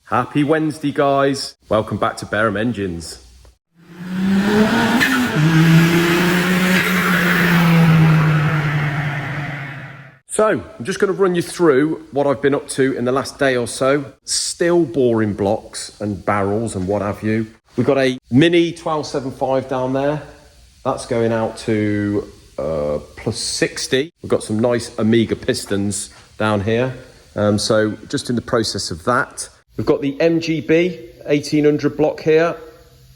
Happy Wednesday, guys. Welcome back to Bareham Engines. So, I'm just going to run you through what I've been up to in the last day or so. Still boring blocks and barrels and what have you. We've got a Mini 1275 down there. That's going out to plus 60. We've got some nice Omega pistons down here. So, just in the process of that. We've got the MGB 1800 block here.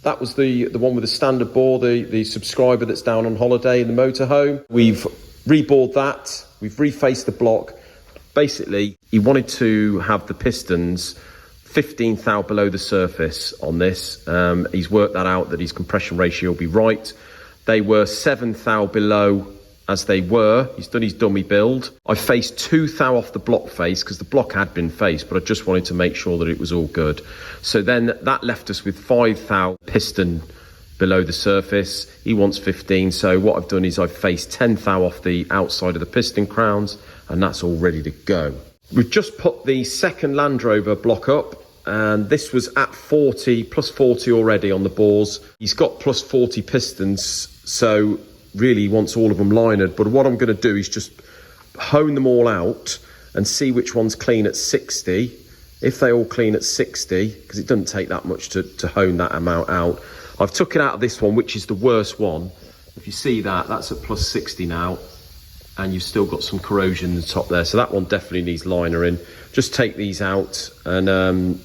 That was the one with the standard bore, the subscriber that's down on holiday in the motorhome. We've rebored that. We've refaced the block. Basically, he wanted to have the pistons 15 thou below the surface on this. He's worked that out, that his compression ratio will be right. They were 7 thou below as they were. He's done his dummy build. I faced 2 thou off the block face because the block had been faced, but I just wanted to make sure that it was all good. So then that left us with 5 thou piston below the surface. He wants 15. So what I've done is I've faced 10 thou off the outside of the piston crowns, and that's all ready to go. We've just put the second Land Rover block up, and this was at 40, plus 40 already on the bores. He's got plus 40 pistons, so really he wants all of them linered. But what I'm going to do is just hone them all out and see which ones clean at 60. If they all clean at 60, because it doesn't take that much to hone that amount out. I've took it out of this one, which is the worst one. If you see that, that's at plus 60 now, and you've still got some corrosion in the top there. So that one definitely needs liner in. Just take these out and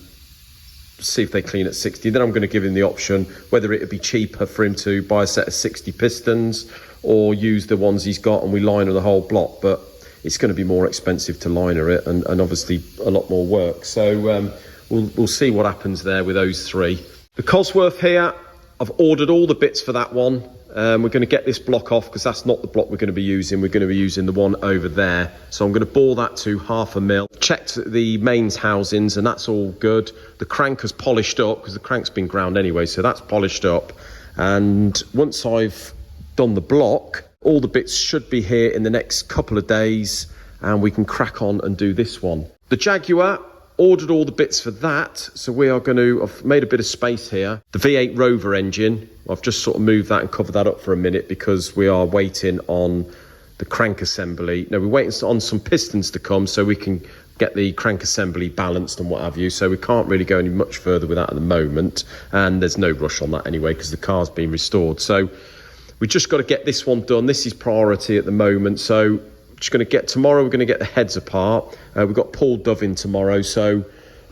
see if they clean at 60. Then I'm going to give him the option whether it would be cheaper for him to buy a set of 60 pistons or use the ones he's got and we liner the whole block. But it's going to be more expensive to liner it and obviously a lot more work. So we'll see what happens there with those three. The Cosworth here, I've ordered all the bits for that one. We're going to get this block off because that's not the block we're going to be using. We're going to be using the one over there. So I'm going to bore that to 0.5 mil. Checked the mains housings and that's all good. The crank has polished up because the crank's been ground anyway. So that's polished up. And once I've done the block, all the bits should be here in the next couple of days and we can crack on and do this one. The Jaguar, ordered all the bits for that, so we are going to, I've made a bit of space here. The V8 Rover engine, I've just sort of moved that and covered that up for a minute because we are waiting on the crank assembly. No, we're waiting on some pistons to come so we can get the crank assembly balanced and what have you, so we can't really go any much further with that at the moment, and there's no rush on that anyway because the car's been restored. So we just got to get this one done. This is priority at the moment, so just going to get tomorrow, we're going to get the heads apart. We've got Paul Dove in tomorrow, so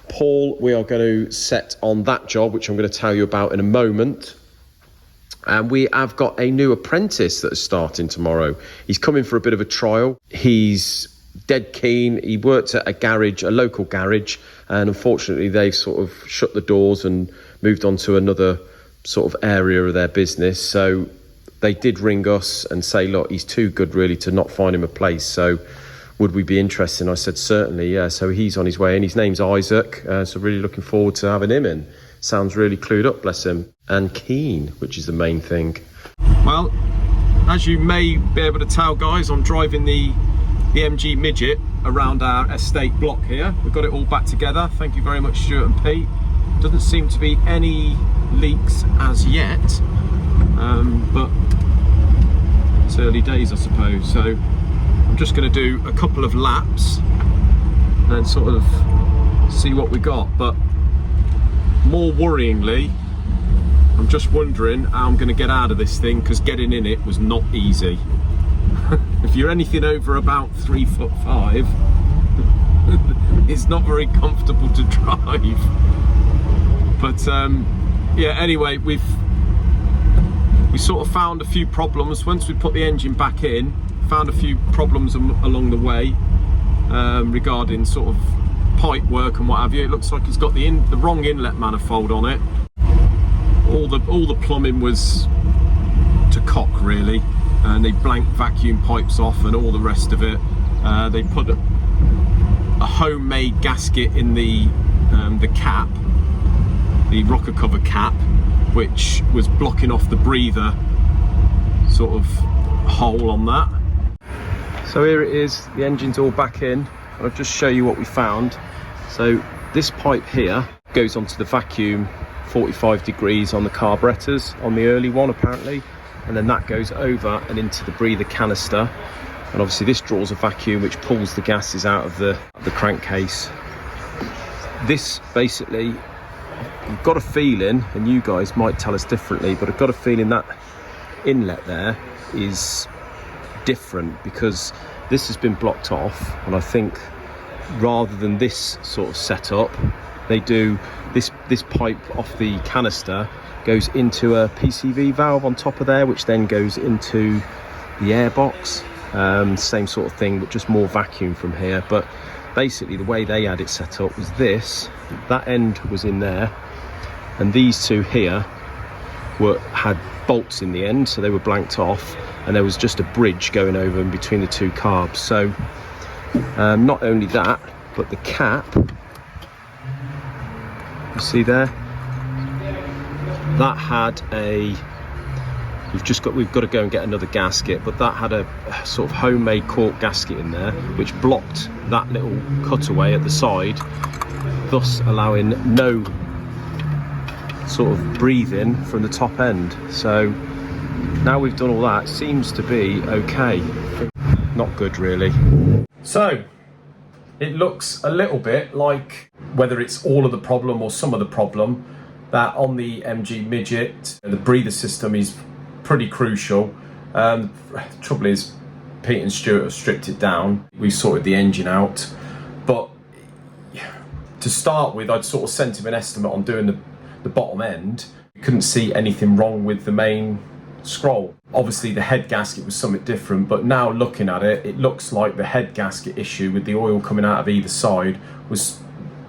Paul, we are going to set on that job, which I'm going to tell you about in a moment. And we have got a new apprentice that is starting tomorrow. He's coming for a bit of a trial. He's dead keen. He worked at a garage, a local garage, and unfortunately they've sort of shut the doors and moved on to another sort of area of their business. So they did ring us and say, look, he's too good really to not find him a place. So would we be interested? And I said, certainly, yeah. So he's on his way in. His name's Isaac. So really looking forward to having him in. Sounds really clued up, bless him. And keen, which is the main thing. Well, as you may be able to tell, guys, I'm driving the MG Midget around our estate block here. We've got it all back together. Thank you very much, Stuart and Pete. Doesn't seem to be any leaks as yet. But it's early days, I suppose. So I'm just going to do a couple of laps and sort of see what we got. But more worryingly, I'm just wondering how I'm going to get out of this thing because getting in it was not easy. If you're anything over about 3'5", it's not very comfortable to drive. But yeah, anyway, we sort of found a few problems once we put the engine back in. Found a few problems along the way regarding sort of pipe work and what have you. It looks like it's got the wrong inlet manifold on it. All the plumbing was to cock really, and they blanked vacuum pipes off and all the rest of it. They put a homemade gasket in the cap, the rocker cover cap, which was blocking off the breather sort of hole on that. So here it is, the engine's all back in. I'll just show you what we found. So this pipe here Goes onto the vacuum, 45 degrees on the carburetors, on the early one apparently. And then that goes over and into the breather canister. And obviously this draws a vacuum which pulls the gases out of the crankcase. This basically, I've got a feeling, and you guys might tell us differently, but I've got a feeling that inlet there is different because this has been blocked off, and I think rather than this sort of setup, they do this pipe off the canister goes into a PCV valve on top of there, which then goes into the airbox. Same sort of thing, but just more vacuum from here. But basically the way they had it set up was this, that end was in there, and these two here had bolts in the end, so they were blanked off, and there was just a bridge going over in between the two carbs. So not only that, but the cap, you see there, that had a, we've got to go and get another gasket, but that had a sort of homemade cork gasket in there which blocked that little cutaway at the side, thus allowing no sort of breathing from the top end. So now we've done all that, it seems to be okay. Not good really. So it looks a little bit like, whether it's all of the problem or some of the problem, that on the MG Midget the breather system is pretty crucial. The trouble is Pete and Stuart have stripped it down. We sorted the engine out, but to start with I'd sort of sent him an estimate on doing the bottom end. Couldn't see anything wrong with the main scroll. Obviously the head gasket was something different, but now looking at it, it looks like the head gasket issue with the oil coming out of either side was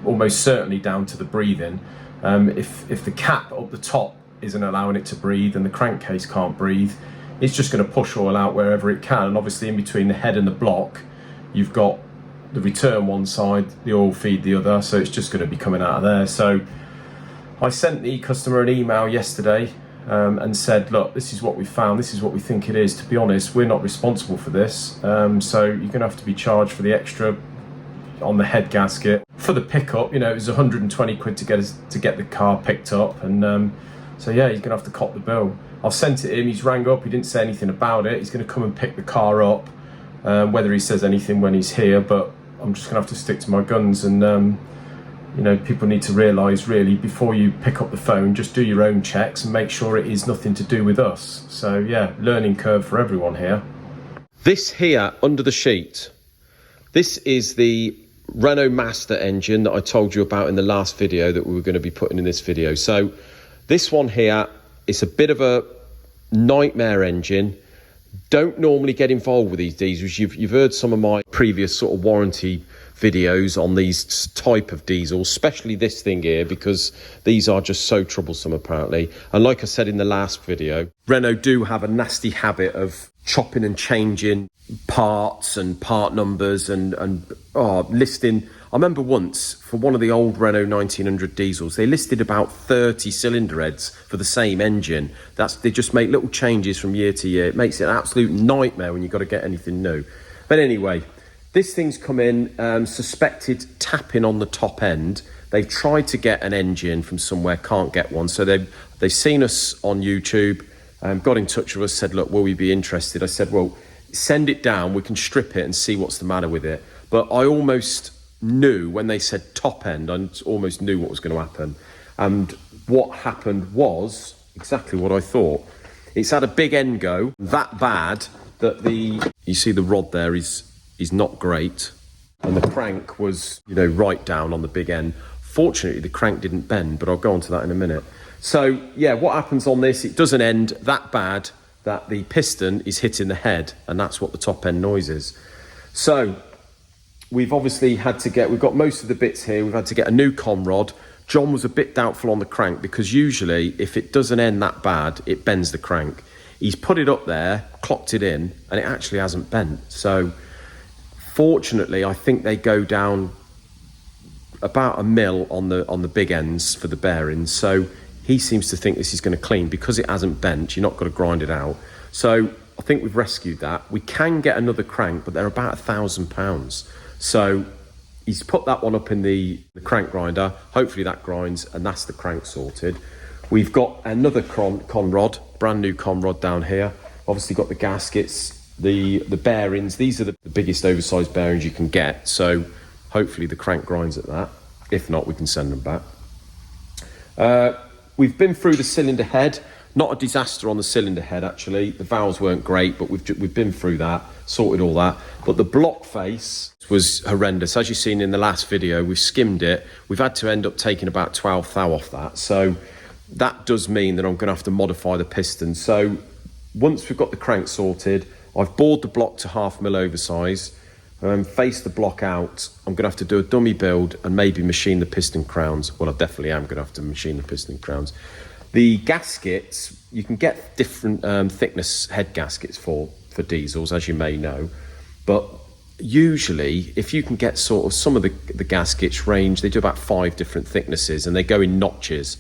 almost certainly down to the breathing. If the cap up the top isn't allowing it to breathe and the crankcase can't breathe, it's just going to push oil out wherever it can. And obviously in between the head and the block, you've got the return one side, the oil feed the other, so it's just going to be coming out of there. So I sent the customer an email yesterday and said, look, this is what we found, this is what we think it is. To be honest, we're not responsible for this, so you're going to have to be charged for the extra on the head gasket. For the pickup, you know, it was 120 quid to get the car picked up, and so yeah, he's gonna have to cop the bill. I've sent it to him, he's rang up, he didn't say anything about it. He's gonna come and pick the car up, whether he says anything when he's here, but I'm just gonna have to stick to my guns. And you know, people need to realise really, before you pick up the phone, just do your own checks and make sure it is nothing to do with us. So yeah, learning curve for everyone here. This here under the sheet, this is the Renault Master engine that I told you about in the last video that we were going to be putting in this video. So this one here is a bit of a nightmare engine. Don't normally get involved with these diesels. You've heard some of my previous sort of warranty videos on these type of diesels, especially this thing here, because these are just so troublesome apparently. And like I said in the last video, Renault do have a nasty habit of chopping and changing parts and part numbers and listing. I remember once for one of the old Renault 1900 diesels, they listed about 30 cylinder heads for the same engine. They just make little changes from year to year. It makes it an absolute nightmare when you've got to get anything new. But anyway, this thing's come in, suspected tapping on the top end. They've tried to get an engine from somewhere, can't get one. So they've seen us on YouTube, got in touch with us, said, look, will we be interested? I said, well, send it down, we can strip it and see what's the matter with it. But I almost knew when they said top end, I almost knew what was going to happen. And what happened was exactly what I thought. It's had a big end go, that bad that you see the rod there is not great. And the crank was, you know, right down on the big end. Fortunately, the crank didn't bend, but I'll go on to that in a minute. So yeah, what happens on this, it doesn't end that bad that the piston is hitting the head, and that's what the top end noise is. So we've obviously we've got most of the bits here. We've had to get a new con rod. John was a bit doubtful on the crank because usually if it doesn't end that bad, it bends the crank. He's put it up there, clocked it in, and it actually hasn't bent. So fortunately, I think they go down about a mil on the big ends for the bearings. So he seems to think this is going to clean because it hasn't bent. You're not got to grind it out. So I think we've rescued that. We can get another crank, but they're about £1,000. So he's put that one up in the crank grinder. Hopefully that grinds, and that's the crank sorted. We've got another con rod, brand new con rod down here. Obviously got the gaskets, the bearings. These are the biggest oversized bearings you can get, so hopefully the crank grinds at that. If not, we can send them back. We've been through the cylinder head. Not a disaster on the cylinder head, actually. The valves weren't great, but we've been through that, sorted all that. But the block face was horrendous. As you've seen in the last video, we've skimmed it. We've had to end up taking about 12 thou off that. So that does mean that I'm going to have to modify the piston. So once we've got the crank sorted, I've bored the block to 0.5 mil oversize, face the block out. I'm going to have to do a dummy build and maybe machine the piston crowns. Well, I definitely am going to have to machine the piston crowns. The gaskets, you can get different thickness head gaskets for diesels, as you may know. But usually, if you can get sort of some of the gaskets range, they do about 5 different thicknesses and they go in notches.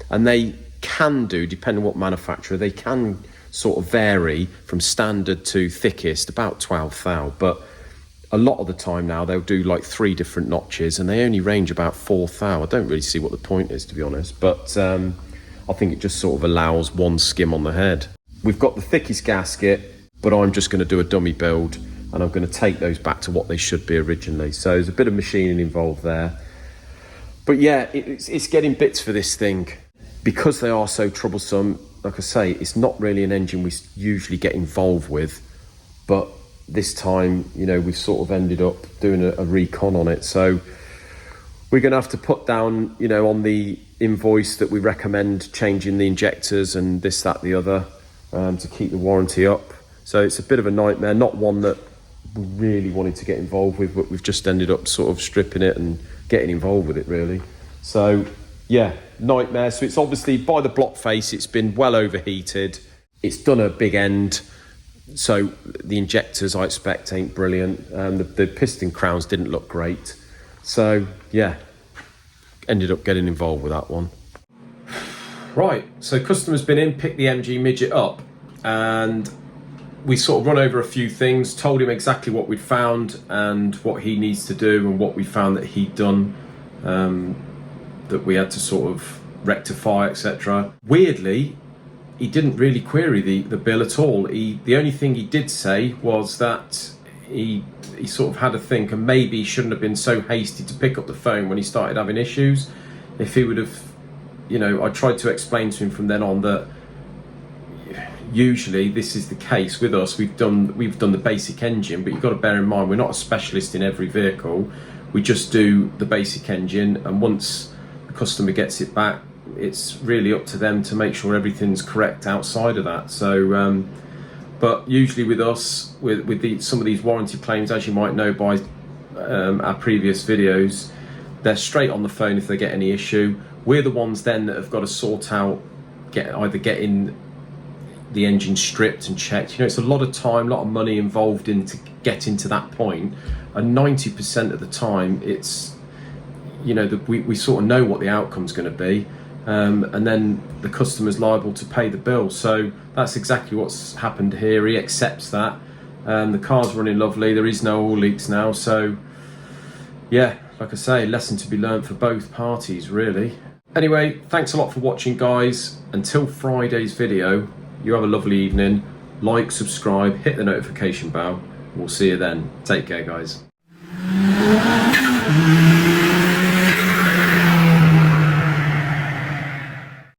And they can do, depending on what manufacturer, they can sort of vary from standard to thickest, about 12 thou. But a lot of the time now, they'll do like 3 different notches and they only range about 4 thou. I don't really see what the point is, to be honest. But I think it just sort of allows one skim on the head. We've got the thickest gasket, but I'm just going to do a dummy build and I'm going to take those back to what they should be originally. So there's a bit of machining involved there. But yeah, it's getting bits for this thing. Because they are so troublesome, like I say, it's not really an engine we usually get involved with. But this time, you know, we've sort of ended up doing a recon on it. So we're going to have to put down, you know, on the invoice that we recommend changing the injectors and this, that, the other, to keep the warranty up. So it's a bit of a nightmare, not one that we really wanted to get involved with, but we've just ended up sort of stripping it and getting involved with it, really. So yeah, nightmare. So it's obviously, by the block face, it's been well overheated. It's done a big end. So the injectors, I expect, ain't brilliant. The piston crowns didn't look great. So yeah, ended up getting involved with that one. Right, so customer's been in, picked the MG Midget up, and we sort of run over a few things, told him exactly what we'd found and what he needs to do and what we found that he'd done, that we had to sort of rectify, etc. Weirdly, he didn't really query the bill at all. The only thing he did say was that he sort of had a think and maybe he shouldn't have been so hasty to pick up the phone when he started having issues. If he would have, you know, I tried to explain to him from then on that usually this is the case with us. We've done the basic engine, but you've got to bear in mind we're not a specialist in every vehicle. We just do the basic engine, and once the customer gets it back, it's really up to them to make sure everything's correct outside of that. So but usually with us, with some of these warranty claims, as you might know by our previous videos, they're straight on the phone if they get any issue. We're the ones then that have got to sort out, either getting the engine stripped and checked. You know, it's a lot of time, a lot of money involved in to getting to that point. And 90% of the time, it's, you know, we sort of know what the outcome's going to be. And then the customer's liable to pay the bill. So that's exactly what's happened here. He accepts that. The car's running lovely. There is no oil leaks now. So yeah, like I say, lesson to be learned for both parties, really. Anyway, thanks a lot for watching, guys. Until Friday's video, you have a lovely evening. Like, subscribe, hit the notification bell. We'll see you then. Take care, guys.